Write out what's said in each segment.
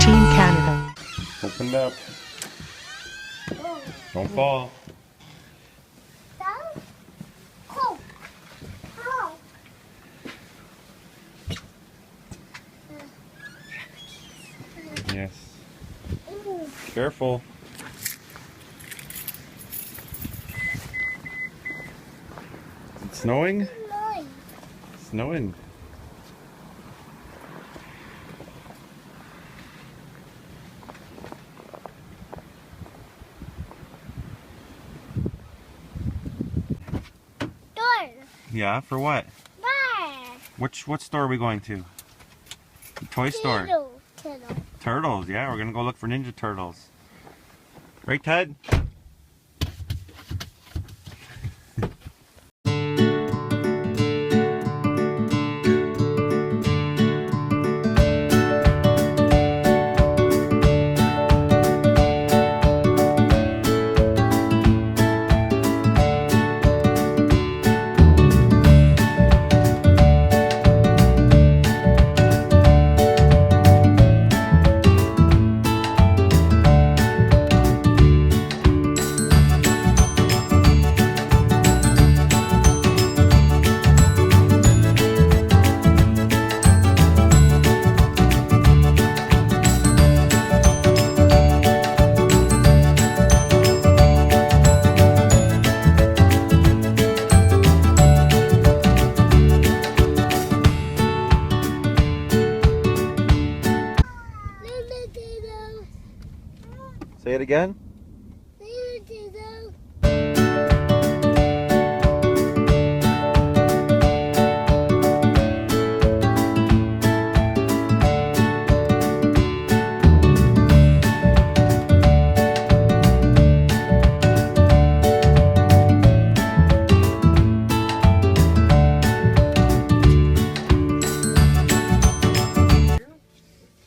Team Canada. Opened up. Don't fall. Yes. Careful. Is it snowing? Snowing. Yeah, for what? What store are we going to? The toy store. Turtles, yeah, we're gonna go look for Ninja Turtles. Right, Ted? Say it again.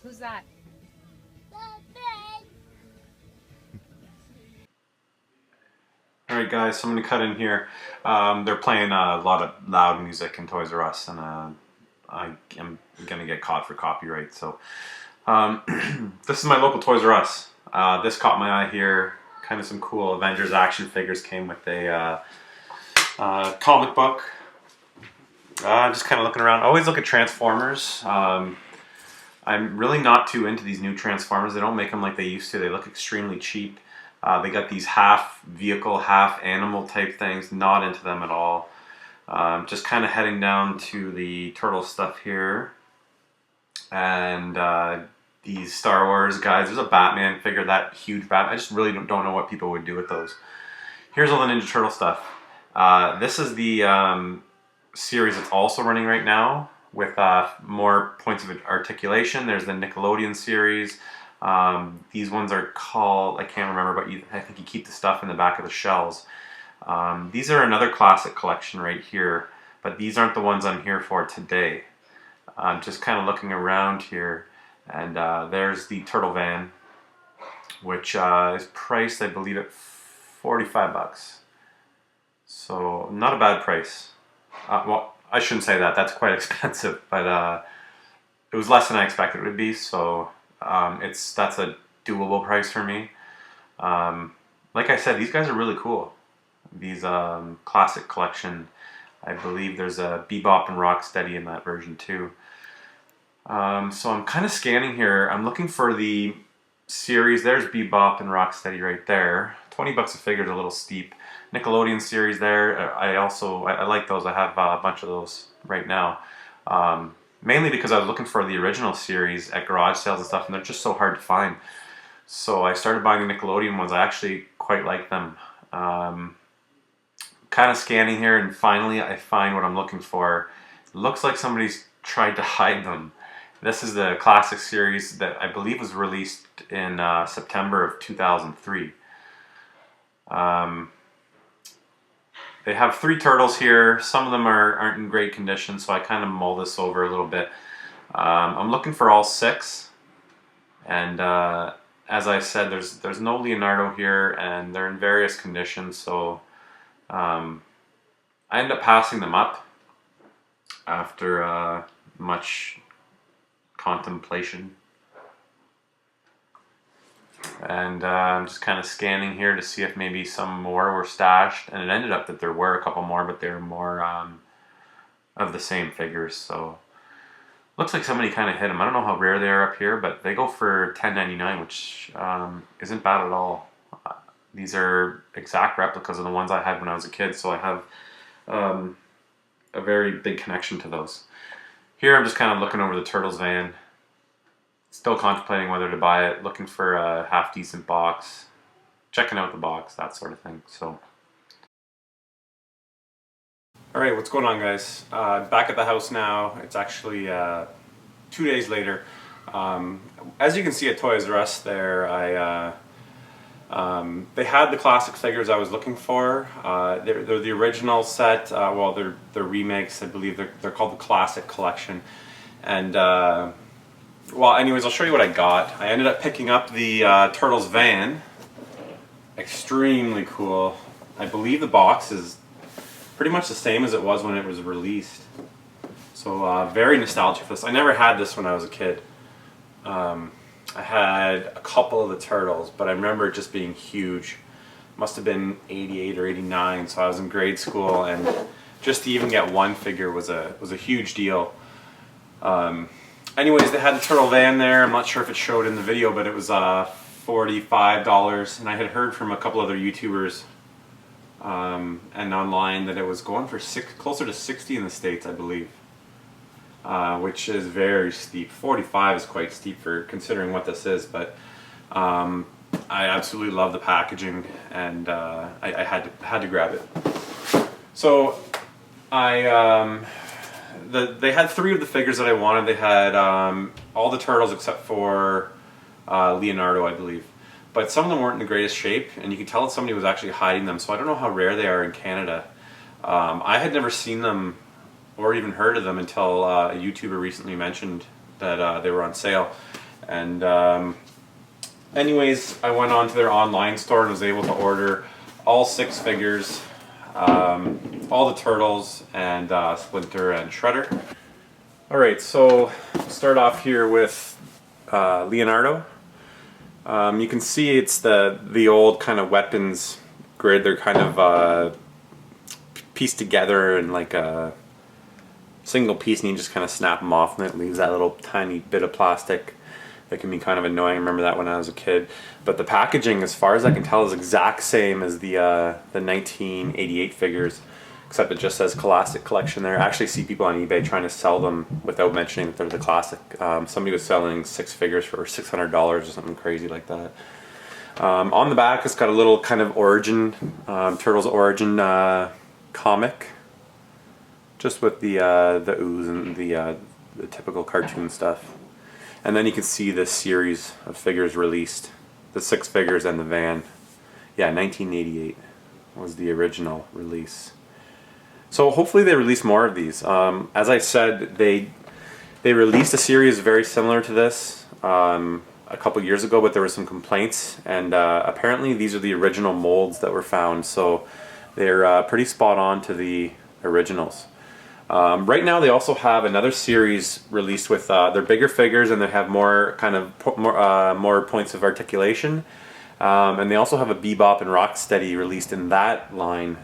Who's that? Alright guys, so I'm going to cut in here. They're playing a lot of loud music in Toys R Us, and I am going to get caught for copyright. So this is my local Toys R Us. This caught my eye here. Kind of some cool Avengers action figures came with a comic book. Just kind of looking around. I always look at Transformers. I'm really not too into these new Transformers. They don't make them like they used to. They look extremely cheap. They got these half vehicle, half animal type things. Not into them at all. Just kind of heading down to the turtle stuff here. And these Star Wars guys. There's a Batman figure, that huge Batman. I just really don't know what people would do with those. Here's all the Ninja Turtle stuff. This is the series that's also running right now with more points of articulation. There's the Nickelodeon series. These ones are called, I can't remember, but I think you keep the stuff in the back of the shells. These are another classic collection right here, but these aren't the ones I'm here for today. I'm just kind of looking around here, and there's the Turtle Van, which is priced, I believe, at 45 bucks. So not a bad price. Well, I shouldn't say that, that's quite expensive, but it was less than I expected it would be, so that's a doable price for me. Like I said, these guys are really cool. These classic collection, I believe there's a Bebop and Rocksteady in that version too. So I'm kind of scanning here. I'm looking for the series. There's Bebop and Rocksteady right there. 20 bucks a figure is a little steep. Nickelodeon series there. I like those. I have a bunch of those right now. Mainly because I was looking for the original series at garage sales and stuff, and they're just so hard to find. So I started buying the Nickelodeon ones. I actually quite like them. Kind of scanning here, and finally I find what I'm looking for. It looks like somebody's tried to hide them. This is the classic series that I believe was released in September of 2003. They have 3 turtles here. Some of them aren't in great condition, so I kind of mull this over a little bit. I'm looking for all 6, and as I said, there's no Leonardo here, and they're in various conditions, so I ended up passing them up after much contemplation. And I'm just kind of scanning here to see if maybe some more were stashed, and it ended up that there were a couple more, but they were more of the same figures. So looks like somebody kind of hit them. I don't know how rare they are up here, but they go for $10.99, which isn't bad at all. These are exact replicas of the ones I had when I was a kid, so I have a very big connection to those. Here I'm just kind of looking over the Turtles van. Still contemplating whether to buy it, looking for a half-decent box, checking out the box, that sort of thing. So, alright, what's going on, guys? Back at the house now. It's actually 2 days later. As you can see at Toys R Us there, they had the classic figures I was looking for. They're the original set. Well, they're remakes. I believe they're called the Classic Collection. And well, anyways, I'll show you what I got. I ended up picking up the Turtles van. Extremely cool. I believe the box is pretty much the same as it was when it was released. So very nostalgic for this. I never had this when I was a kid. I had a couple of the Turtles, but I remember it just being huge. Must have been 88 or 89, so I was in grade school, and just to even get one figure was a huge deal. Anyways, they had the Turtle van there. I'm not sure if it showed in the video, but it was $45, and I had heard from a couple other YouTubers and online that it was going for closer to 60 in the States, I believe, which is very steep. 45 is quite steep for considering what this is, but I absolutely love the packaging, and I had to grab it. So they had 3 of the figures that I wanted. They had all the Turtles except for Leonardo, I believe. But some of them weren't in the greatest shape, and you could tell that somebody was actually hiding them, so I don't know how rare they are in Canada. I had never seen them or even heard of them until a YouTuber recently mentioned that they were on sale. And anyways, I went on to their online store and was able to order all 6 figures. All the Turtles and Splinter and Shredder. Alright, so start off here with Leonardo. You can see it's the old kind of weapons grid. They're kind of pieced together in like a single piece, and you just kind of snap them off, and it leaves that little tiny bit of plastic that can be kind of annoying. I remember that when I was a kid. But the packaging, as far as I can tell, is exact same as the 1988 figures, except it just says Classic Collection there. I actually see people on eBay trying to sell them without mentioning that they're the Classic. Somebody was selling 6 figures for $600 or something crazy like that. On the back, it's got a little kind of origin, Turtles origin comic, just with the ooze and the typical cartoon stuff. And then you can see this series of figures released. The 6 figures and the van. Yeah, 1988 was the original release. So hopefully they release more of these. As I said, they released a series very similar to this a couple years ago, but there were some complaints, and apparently these are the original molds that were found, so they're pretty spot on to the originals. Right now they also have another series released with their bigger figures, and they have more kind of more points of articulation, and they also have a Bebop and Rocksteady released in that line.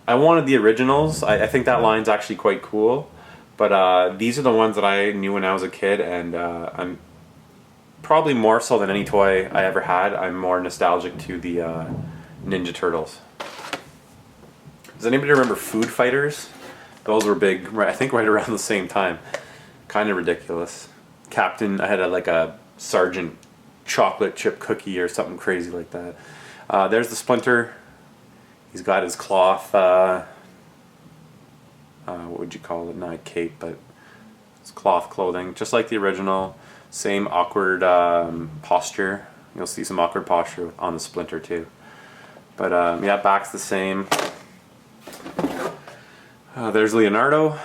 I wanted the originals. I think that line's actually quite cool, but these are the ones that I knew when I was a kid, and I'm probably more so than any toy I ever had, I'm more nostalgic to the Ninja Turtles. Does anybody remember Food Fighters? Those were big, I think right around the same time. Kind of ridiculous. Captain, I had like a Sergeant chocolate chip cookie or something crazy like that. There's the Splinter. He's got his cloth, what would you call it? Not a cape, but it's cloth clothing, just like the original. Same awkward posture. You'll see some awkward posture on the Splinter too. But yeah, back's the same. There's Leonardo.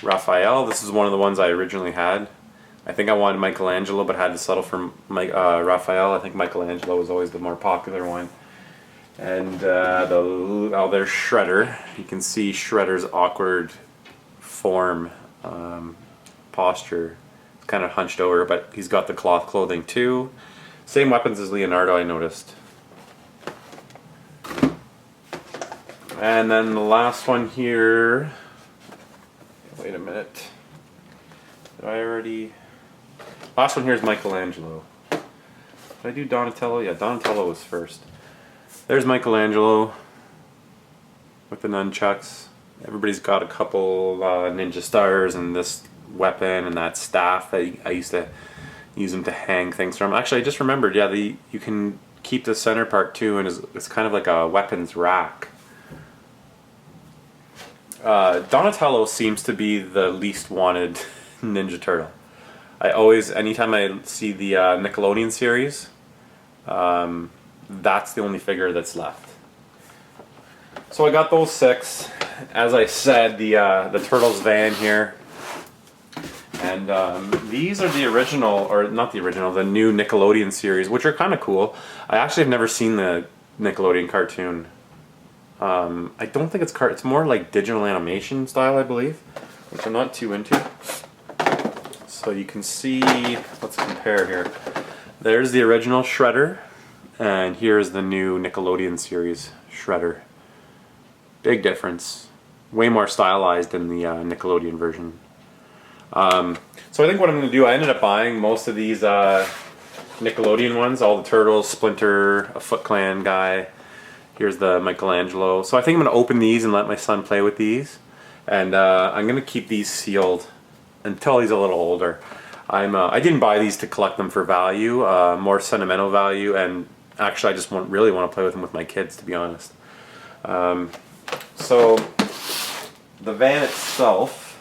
Raphael, this is one of the ones I originally had. I think I wanted Michelangelo, but had to settle for Raphael. I think Michelangelo was always the more popular one. And there's Shredder. You can see Shredder's awkward form, posture. It's kind of hunched over, but he's got the cloth clothing too. Same weapons as Leonardo, I noticed. And then the last one here. Wait a minute. Did I already? Last one here is Michelangelo. Did I do Donatello? Yeah, Donatello was first. There's Michelangelo with the nunchucks. Everybody's got a couple ninja stars and this weapon and that staff that I used to use them to hang things from. Actually, I just remembered, yeah, you can keep the center part too, and it's kind of like a weapons rack. Donatello seems to be the least wanted Ninja Turtle. Anytime I see the Nickelodeon series, that's the only figure that's left. So I got those 6. As I said, the Turtles van here. And these are the original, or not the original, the new Nickelodeon series, which are kind of cool. I actually have never seen the Nickelodeon cartoon. I don't think it's more like digital animation style, I believe, which I'm not too into. So you can see, let's compare here. There's the original Shredder, and here's the new Nickelodeon series Shredder. Big difference. Way more stylized than the Nickelodeon version. So I think what I'm going to do, I ended up buying most of these Nickelodeon ones, all the Turtles, Splinter, a Foot Clan guy. Here's the Michelangelo. So I think I'm going to open these and let my son play with these. And I'm going to keep these sealed until he's a little older. I didn't buy these to collect them for value, more sentimental value, and actually I just really want to play with them with my kids, to be honest. So the van itself,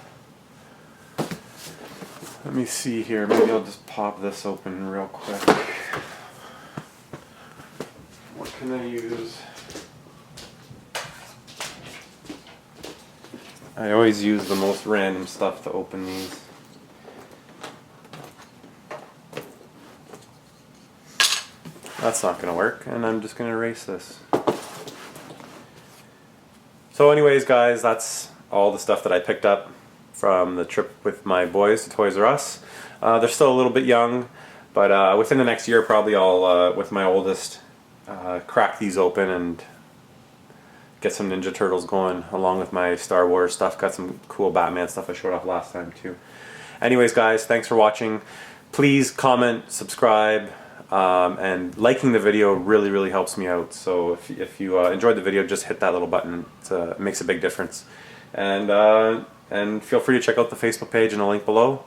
let me see here, maybe I'll just pop this open real quick. What can I use? I always use the most random stuff to open these. That's not going to work, and I'm just going to erase this. So anyways, guys, that's all the stuff that I picked up from the trip with my boys to Toys R Us. They're still a little bit young, but within the next year probably I'll, with my oldest, crack these open and get some Ninja Turtles going along with my Star Wars stuff. Got some cool Batman stuff I showed off last time too. Anyways, guys, thanks for watching. Please comment, subscribe, and liking the video really helps me out. So if you enjoyed the video, just hit that little button. It makes a big difference. And feel free to check out the Facebook page in the link below.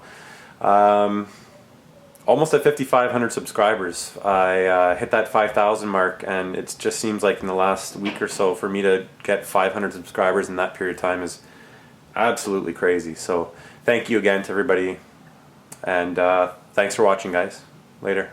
Almost at 5,500 subscribers. I hit that 5,000 mark, and it just seems like in the last week or so for me to get 500 subscribers in that period of time is absolutely crazy. So thank you again to everybody, and thanks for watching, guys. Later.